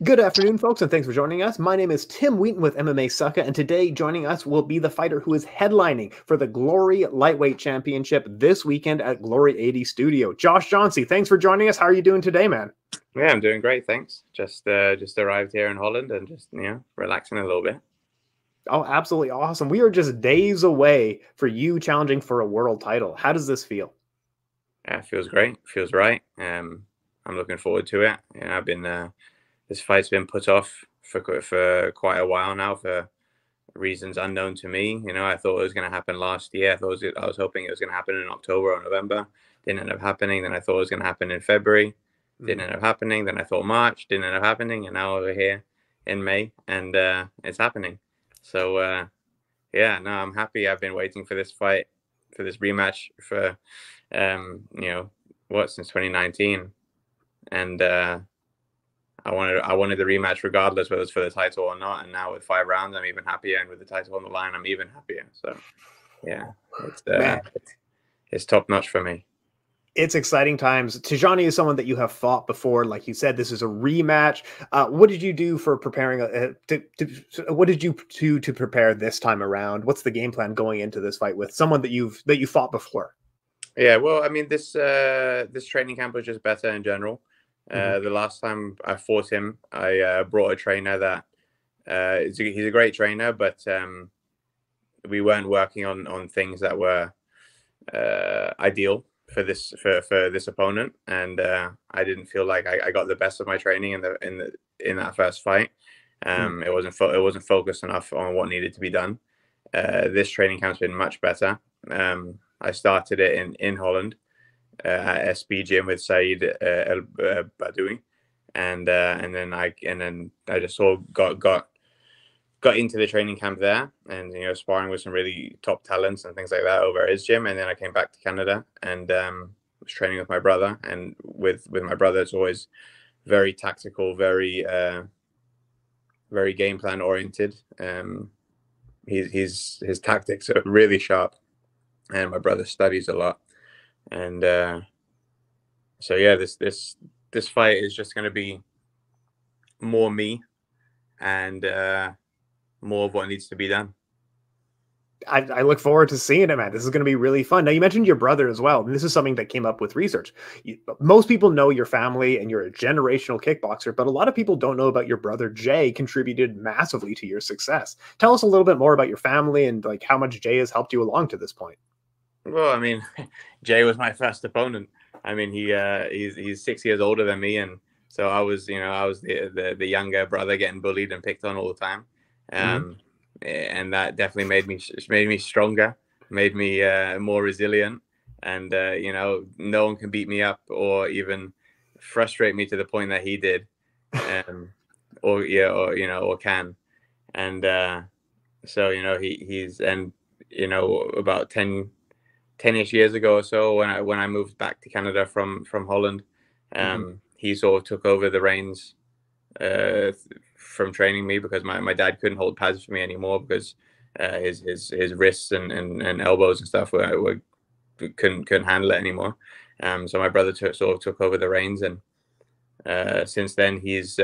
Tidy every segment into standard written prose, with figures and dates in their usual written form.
Good afternoon, folks, and thanks for joining us. My name is Tim Wheaton with MMA Sucka, and today joining us will be the fighter who is headlining for the Glory Lightweight Championship this weekend at Glory 80 Studio. Josh Jauncey, thanks for joining us. How are you doing today, man? Yeah, I'm doing great, thanks. Just arrived here in Holland and just relaxing a little bit. Oh, absolutely awesome. We are just days away for you challenging for a world title. How does this feel? Yeah, feels great, feels right. I'm looking forward to it. I've been this fight's been put off for quite a while now for reasons unknown to me. I thought it was going to happen last year. I was hoping it was going to happen in October or November. Didn't end up happening. Then I thought it was going to happen in February. Didn't end up happening. Then I thought March. Didn't end up happening. And now we're here in May, and it's happening. So yeah, no, I'm happy. I've been waiting for this fight, for this rematch for since 2019, and I wanted the rematch regardless whether it's for the title or not. And now with 5 rounds, I'm even happier, and with the title on the line, I'm even happier. So yeah, it's Man, it's top notch for me. it's exciting times. Tyjani is someone that you have fought before. Like you said, this is a rematch. What did you do for preparing? What did you do to prepare this time around? What's the game plan going into this fight with someone that you fought before? Yeah, well, I mean, this training camp was just better in general. Hmm. The last time I fought him, I brought a trainer that he's a great trainer, but we weren't working on things that were ideal for this opponent, and I didn't feel like I got the best of my training in that first fight. It wasn't focused enough on what needed to be done. This training camp's been much better. I started it in Holland at SB Gym with Saeed El Badaoui, and then I just sort of got into the training camp there, and sparring with some really top talents and things like that over at his gym. And then I came back to Canada and was training with my brother. And with my brother, it's always very tactical, very game plan oriented. His tactics are really sharp, and my brother studies a lot. And so yeah, this fight is just going to be more me and more of what needs to be done. I look forward to seeing it, man. This is going to be really fun. Now, you mentioned your brother as well, and this is something that came up with research. Most people know your family and you're a generational kickboxer, but a lot of people don't know about your brother Jay contributed massively to your success. Tell us a little bit more about your family and like how much Jay has helped you along to this point. Well, I mean, Jay was my first opponent. I mean, he's 6 years older than me, and so I was the younger brother getting bullied and picked on all the time, Hmm. um, and that definitely made me stronger, made me more resilient, and no one can beat me up or even frustrate me to the point that he did, um, or yeah, or can, and so he's and about 10ish years ago or so when I moved back to Canada from Holland, Hmm. he sort of took over the reins uh, from training me because my dad couldn't hold pads for me anymore because his wrists and elbows and stuff were couldn't handle it anymore. So my brother sort of took over the reins, and since then he's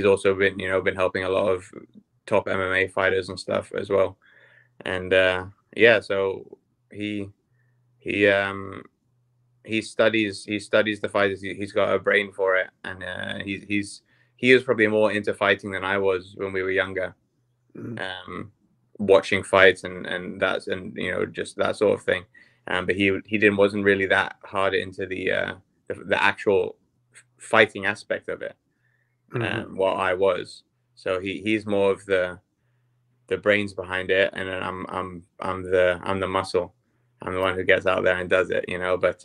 also been helping a lot of top MMA fighters and stuff as well. And yeah, so he he um he studies the fighters. He's got a brain for it, and he was probably more into fighting than I was when we were younger. Hmm. Um, Watching fights and just that sort of thing. But he didn't wasn't really that hard into the actual fighting aspect of it. Hmm. What I was. So he's more of the brains behind it, and then I'm the muscle. I'm the one who gets out there and does it, But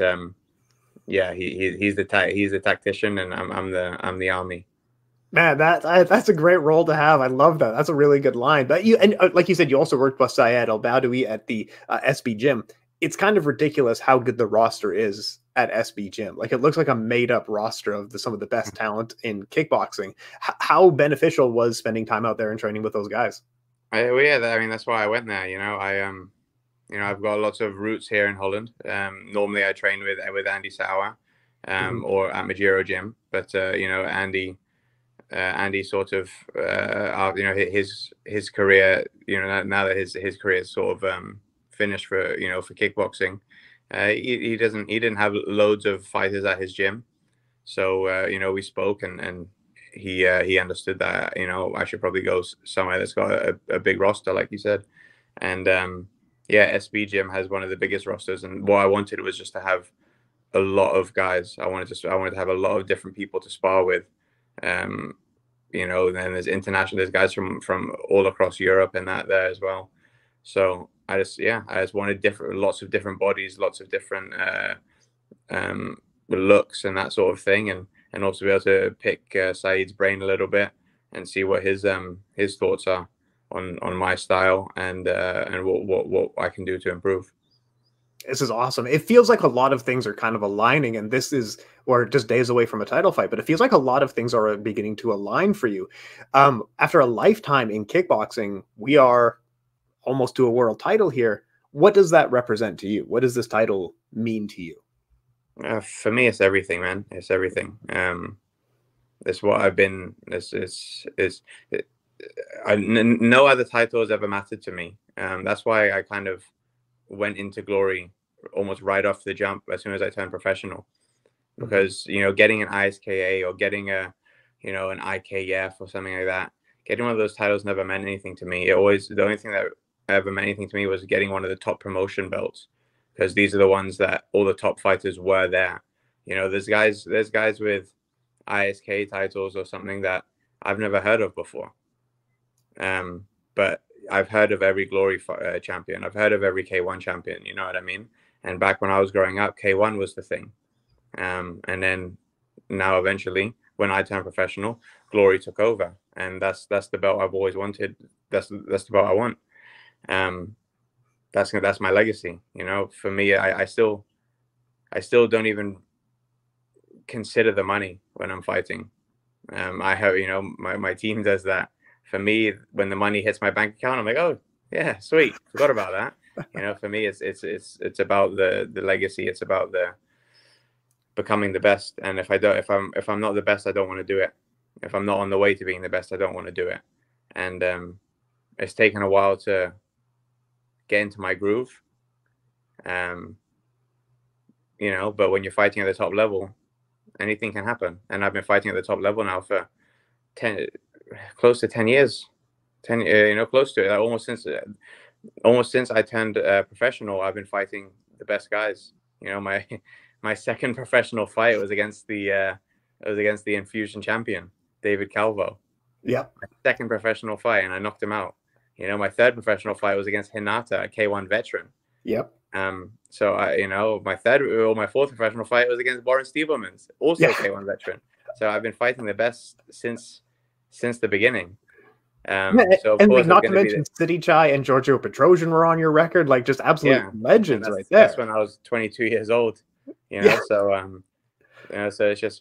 yeah, he's the tactician, and I'm the army. Man, that's a great role to have. I love that. That's a really good line. But you and like you said, you also worked with Syed Al Badawi at the SB Gym. It's kind of ridiculous how good the roster is at SB Gym. Like it looks like a made up roster of some of the best talent in kickboxing. How beneficial was spending time out there and training with those guys? Well, yeah, I mean that's why I went there. I've got lots of roots here in Holland. Normally I train with Andy Souwer, Hmm. or at Majiro Gym, but Andy. Andy sort of, his career, now that his career is sort of finished for for kickboxing, he didn't have loads of fighters at his gym, so we spoke, and he understood that I should probably go somewhere that's got a big roster, like you said, and yeah, SB Gym has one of the biggest rosters, and what I wanted was just to have a lot of guys. I wanted to have a lot of different people to spar with. Um, then there's international. There's guys from all across Europe and that there as well. So I just wanted lots of different bodies, lots of different looks and that sort of thing, and also be able to pick Saeed's brain a little bit and see what his thoughts are on my style and what I can do to improve. This is awesome. It feels like a lot of things are kind of aligning, and we're just days away from a title fight, but it feels like a lot of things are beginning to align for you. After a lifetime in kickboxing, we are almost to a world title here. What does that represent to you? What does this title mean to you? For me, it's everything, man. It's everything. It's what I've been. No other title has ever mattered to me. That's why I kind of went into Glory almost right off the jump as soon as I turned professional, because getting an ISKA or getting an IKF or something like that, getting one of those titles never meant anything to me. The only thing that ever meant anything to me was getting one of the top promotion belts, because these are the ones that all the top fighters were there. There's guys with ISK titles or something that I've never heard of before, but I've heard of every Glory champion. I've heard of every K1 champion. You know what I mean? And back when I was growing up, K1 was the thing. And then now eventually, when I turned professional, Glory took over, and that's the belt I've always wanted. That's the belt I want. That's my legacy. For me, I still don't even consider the money when I'm fighting. I have my team does that. For me, when the money hits my bank account, I'm like, oh yeah, sweet, forgot about that. For me, it's about the legacy. It's about the becoming the best. And if I'm not the best, I don't want to do it. If I'm not on the way to being the best, I don't want to do it. And it's taken a while to get into my groove. But when you're fighting at the top level, anything can happen. And I've been fighting at the top level now for close to 10 years, close to it. Almost since I turned professional, I've been fighting the best guys. My second professional fight was against the Infusion champion, David Calvo. Yeah. My second professional fight, and I knocked him out. My third professional fight was against Hinata, a K1 veteran. Yep. So my fourth professional fight was against Warren Stiebermans, also a K1 veteran. So I've been fighting the best since the beginning. So and like, not to mention City Chai and Giorgio Petrosian were on your record, like just absolute legends right there. That's when I was 22 years old. So so it's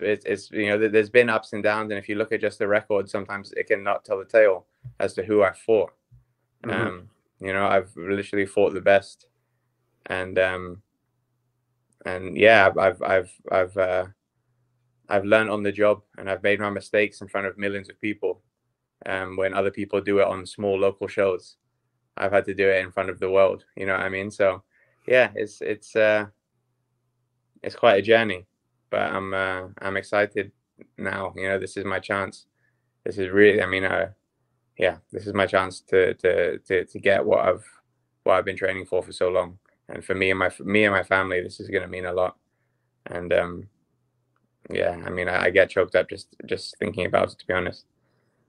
there's been ups and downs, and if you look at just the record, sometimes it can not tell the tale as to who I fought. I've literally fought the best, and yeah, I've learned on the job, and I've made my mistakes in front of millions of people. When other people do it on small local shows, I've had to do it in front of the world. You know what I mean? So yeah, it's quite a journey, but I'm excited now. This is my chance. This is really, this is my chance to get what I've been training for so long. And for me and my family, this is going to mean a lot. And I get choked up just thinking about it, to be honest.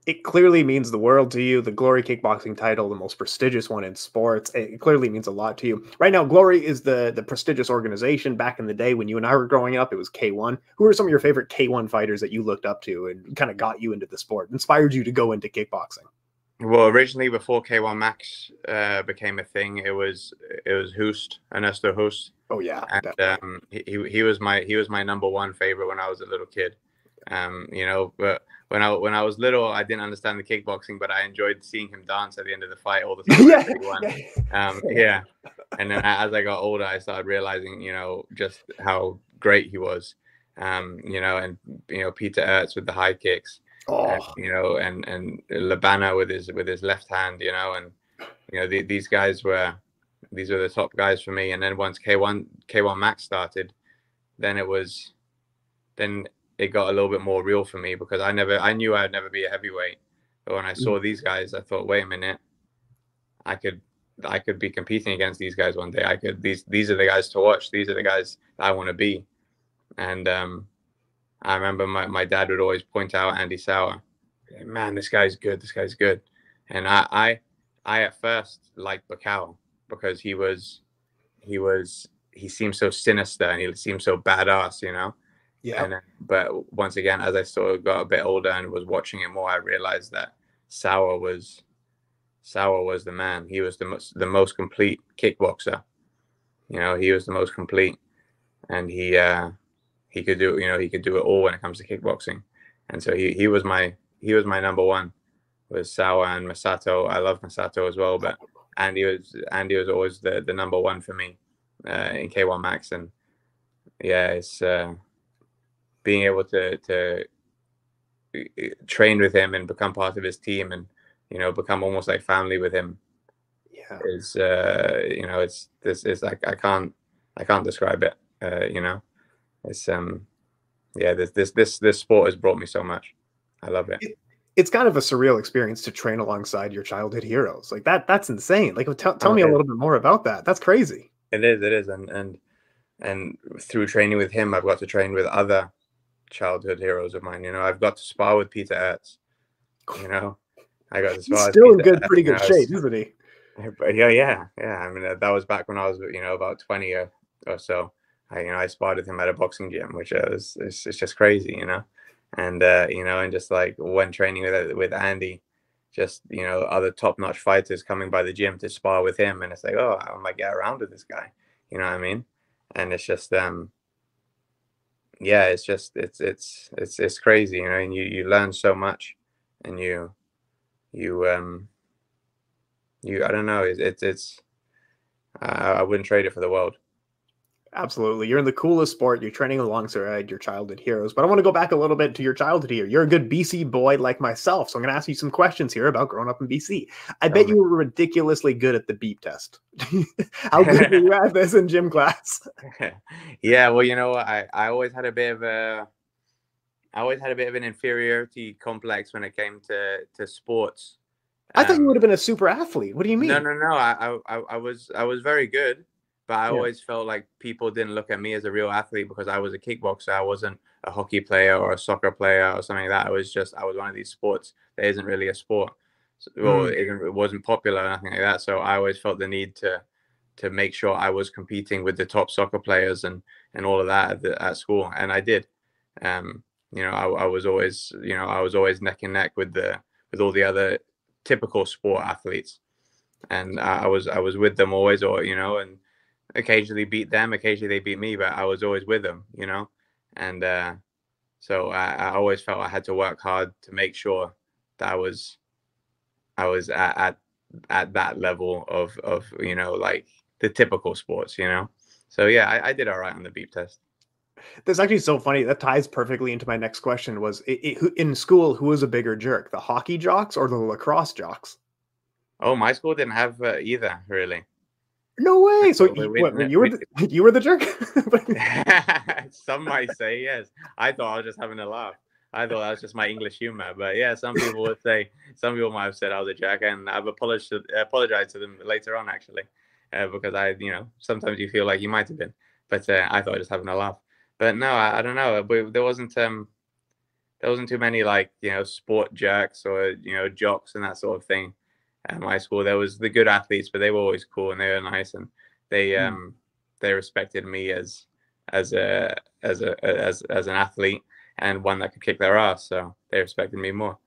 It clearly means the world to you. The Glory Kickboxing title, the most prestigious one in sports. It clearly means a lot to you. Right now, Glory is the prestigious organization. Back in the day when you and I were growing up, it was K1. Who are some of your favorite K1 fighters that you looked up to and kind of got you into the sport, inspired you to go into kickboxing? Well, originally before K1 Max became a thing, it was Hoost, Ernesto Hoost. Oh yeah, and he was my number one favorite when I was a little kid. But when I was little, I didn't understand the kickboxing, but I enjoyed seeing him dance at the end of the fight all the time. Yeah. And then as I got older, I started realizing, just how great he was. And Peter Aerts with the high kicks. Oh, and Labana with his left hand, and these were the top guys for me. And then once K1 Max started, then then it got a little bit more real for me, because I knew I'd never be a heavyweight. But when I saw these guys, I thought, wait a minute, I could I could be competing against these guys one day. These are the guys to watch. These are the guys I want to be. And I remember my dad would always point out Andy Souwer. Man, this guy's good. This guy's good. And I at first liked Bacau because he seemed so sinister and he seemed so badass. yeah. And but once again, as I sort of got a bit older and was watching it more, I realized that Souwer was the man. He was the most complete kickboxer. He was the most complete, and he could do he could do it all when it comes to kickboxing. And so he was my number one, was Souwer and Masato. I love Masato as well, but Andy was always the number one for me in K1 Max. And yeah, it's being able to train with him and become part of his team and become almost like family with him. Yeah. Is it's like I can't describe it. It's yeah, this sport has brought me so much. I love it. It's kind of a surreal experience to train alongside your childhood heroes. Like that's insane. Like tell me a little bit more about that. That's crazy. It is. And through training with him, I've got to train with other childhood heroes of mine. I've got to spar with Peter Aerts. I got to spar. He's still in Peter pretty good shape, isn't he? Yeah. I mean, that was back when I was, about 20 or so. I sparred with him at a boxing gym, which it's just crazy, and and just like when training with Andy, just other top-notch fighters coming by the gym to spar with him, and it's like, oh, I might get around with this guy, you know what I mean? And it's just yeah, it's crazy, and you learn so much, and you I don't know, it's I wouldn't trade it for the world. Absolutely. You're in the coolest sport. You're training alongside your childhood heroes. But I want to go back a little bit to your childhood here. You're a good BC boy like myself. So I'm going to ask you some questions here about growing up in BC. I bet you were ridiculously good at the beep test. How good were you at this in gym class? Yeah, well, I always had a bit of an inferiority complex when it came to sports. I thought you would have been a super athlete. What do you mean? No. I was very good. But I always felt like people didn't look at me as a real athlete because I was a kickboxer. I wasn't a hockey player or a soccer player or something like that. I was one of these sports that isn't really a sport. It wasn't popular or nothing like that. So I always felt the need to make sure I was competing with the top soccer players and all of that at school. And I did. I was always neck and neck with all the other typical sport athletes. And I was with them always, and occasionally beat them, occasionally they beat me, but I was always with them, and so I always felt I had to work hard to make sure that I was at that level of like the typical sports, so yeah, I did all right on the beep test. That's actually so funny. That ties perfectly into my next question. Was in school, who was a bigger jerk, the hockey jocks or the lacrosse jocks? Oh, my school didn't have either, really. No way. So you were the jerk? Some might say yes. I thought I was just having a laugh. I thought that was just my English humor. But yeah, some people might have said I was a jerk, and I've apologized to them later on, actually, because sometimes you feel like you might have been, but I thought I was just having a laugh. But no, I don't know. There wasn't too many like sport jerks or jocks and that sort of thing. At my school, there was the good athletes, but they were always cool and they were nice, and they respected me as an athlete and one that could kick their ass. So they respected me more.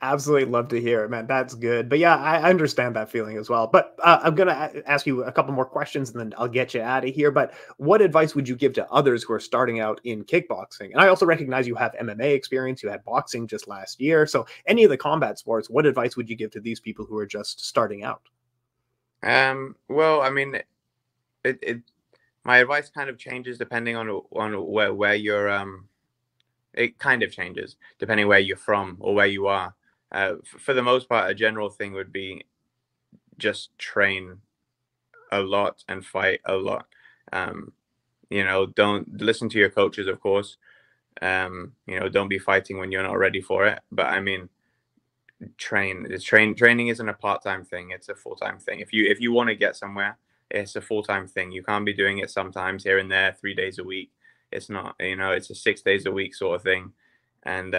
Absolutely love to hear it, man. That's good. But yeah, I understand that feeling as well. But I'm going to ask you a couple more questions and then I'll get you out of here. But what advice would you give to others who are starting out in kickboxing? And I also recognize you have MMA experience. You had boxing just last year. So any of the combat sports, what advice would you give to these people who are just starting out? Well, I mean, my advice kind of changes depending on where you're it kind of changes depending where you're from or where you are. For the most part, a general thing would be just train a lot and fight a lot. Don't listen to your coaches, of course. Don't be fighting when you're not ready for it. But I mean, training isn't a part-time thing, it's a full-time thing. If you want to get somewhere, it's a full-time thing. You can't be doing it sometimes here and there 3 days a week. It's not, it's a 6 days a week sort of thing. And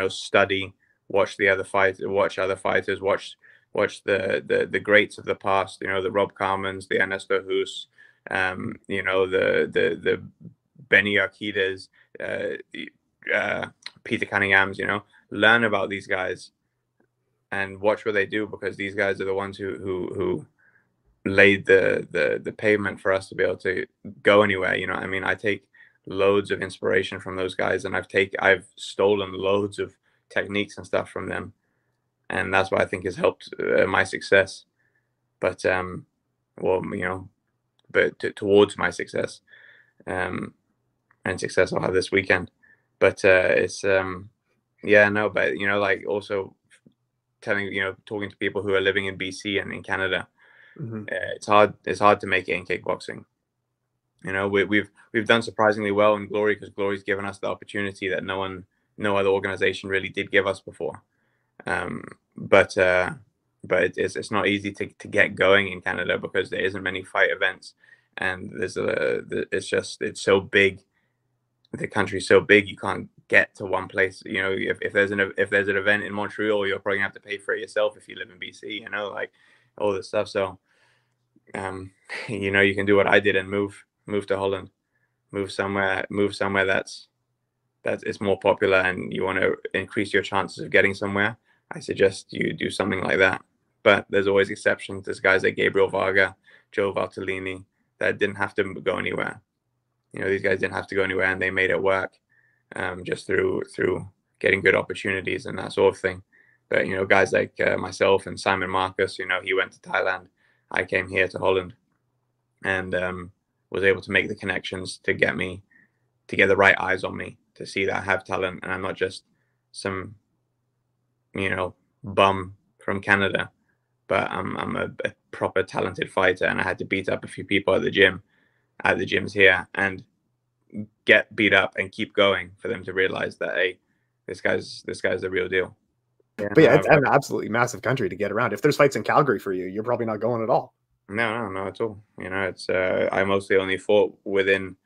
study, watch other fighters, watch the greats of the past, the Rob Carmens, the Ernesto Hus, the Benny Arquitas, Peter Cunninghams, learn about these guys and watch what they do, because these guys are the ones who laid the pavement for us to be able to go anywhere. I mean, I take loads of inspiration from those guys, and I've stolen loads of techniques and stuff from them, and that's what I think has helped my success. But towards my success, and success I'll have this weekend. But it's but like also talking to people who are living in BC and in Canada, it's hard to make it in kickboxing. We've done surprisingly well in Glory, because Glory's given us the opportunity that no other organization really did give us before. But it's not easy to get going in Canada, because there isn't many fight events, and it's so big. The country's so big, you can't get to one place. If there's an event in Montreal, you're probably gonna have to pay for it yourself if you live in BC. Like all this stuff. So you can do what I did and move to Holland, move somewhere that's it's more popular, and you want to increase your chances of getting somewhere. I suggest you do something like that. But there's always exceptions. There's guys like Gabriel Varga, Joe Valtellini, that didn't have to go anywhere. These guys didn't have to go anywhere, and they made it work, just through getting good opportunities and that sort of thing. But guys like myself and Simon Marcus, he went to Thailand. I came here to Holland, and was able to make the connections to get the right eyes on me, to see that I have talent, and I'm not just some bum from Canada, but I'm a proper talented fighter, and I had to beat up a few people at the gyms here, and get beat up and keep going for them to realize that, hey, this guy's the real deal. But yeah, it's an absolutely massive country to get around. If there's fights in Calgary for you, you're probably not going at all. No, not at all. It's I mostly only fought within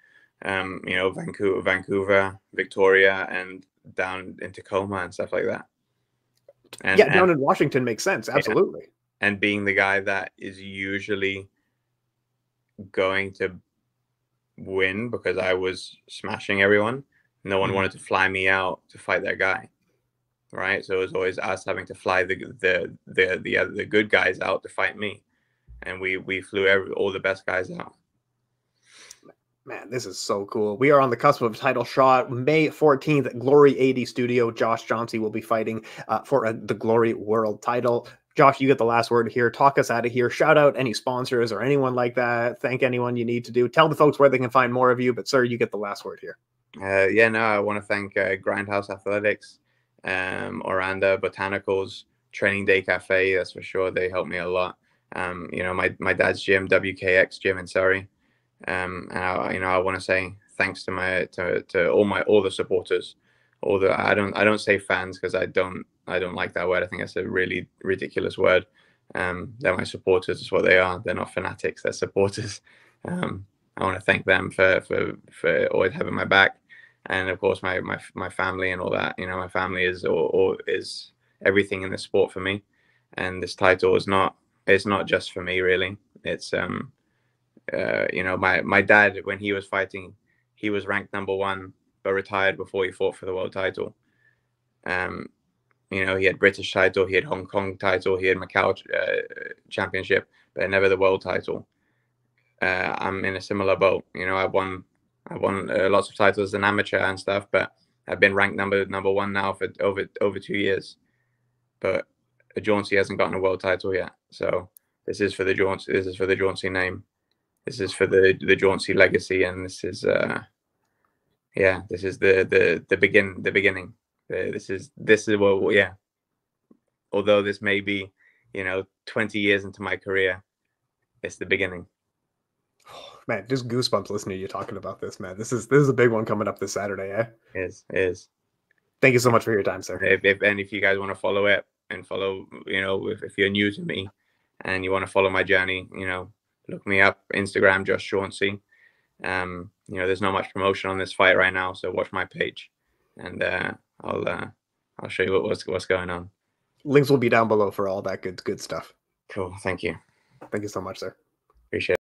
Vancouver, Victoria, and down in Tacoma and stuff like that. And down in Washington makes sense. Absolutely. Yeah. And being the guy that is usually going to win, because I was smashing everyone, no one wanted to fly me out to fight that guy, right? So it was always us having to fly the good guys out to fight me, and we flew all the best guys out. Man, this is so cool. We are on the cusp of a title shot. May 14th, Glory 80 Studio. Josh Jauncey will be fighting for the Glory World title. Josh, you get the last word here. Talk us out of here. Shout out any sponsors or anyone like that. Thank anyone you need to do. Tell the folks where they can find more of you. But, sir, you get the last word here. I want to thank Grindhouse Athletics, Oranda Botanicals, Training Day Cafe. That's for sure. They helped me a lot. My dad's gym, WKX Gym in Surrey. And I want to say thanks to all the supporters, I don't say fans, because I don't like that word. I think that's a really ridiculous word. They're my supporters, is what they are. They're not fanatics, they're supporters. I want to thank them for always having my back, and of course my family and all that. My family is everything in the sport for me, and this title is not just for me, really. It's my dad, when he was fighting, he was ranked #1, but retired before he fought for the world title. He had British title, he had Hong Kong title, he had Macau championship, but never the world title. I'm in a similar boat. I won lots of titles as an amateur and stuff, but I've been ranked number 1 now for over 2 years. But Jauncey hasn't gotten a world title yet. So this is for the Jauncey. This is for the Jauncey name. This is for the Jauncey legacy, and this is yeah, this is the beginning. This is what, yeah. Although this may be, 20 years into my career, it's the beginning. Man, just goosebumps listening to you talking about this, man. This is a big one coming up this Saturday, eh? Is. Thank you so much for your time, sir. If you guys want to follow it and follow, if you're new to me and you want to follow my journey, look me up, Instagram, just Jauncey. There's not much promotion on this fight right now, so watch my page, and I'll show you what's going on. Links will be down below for all that good stuff. Cool. Thank you. Thank you so much, sir. Appreciate it.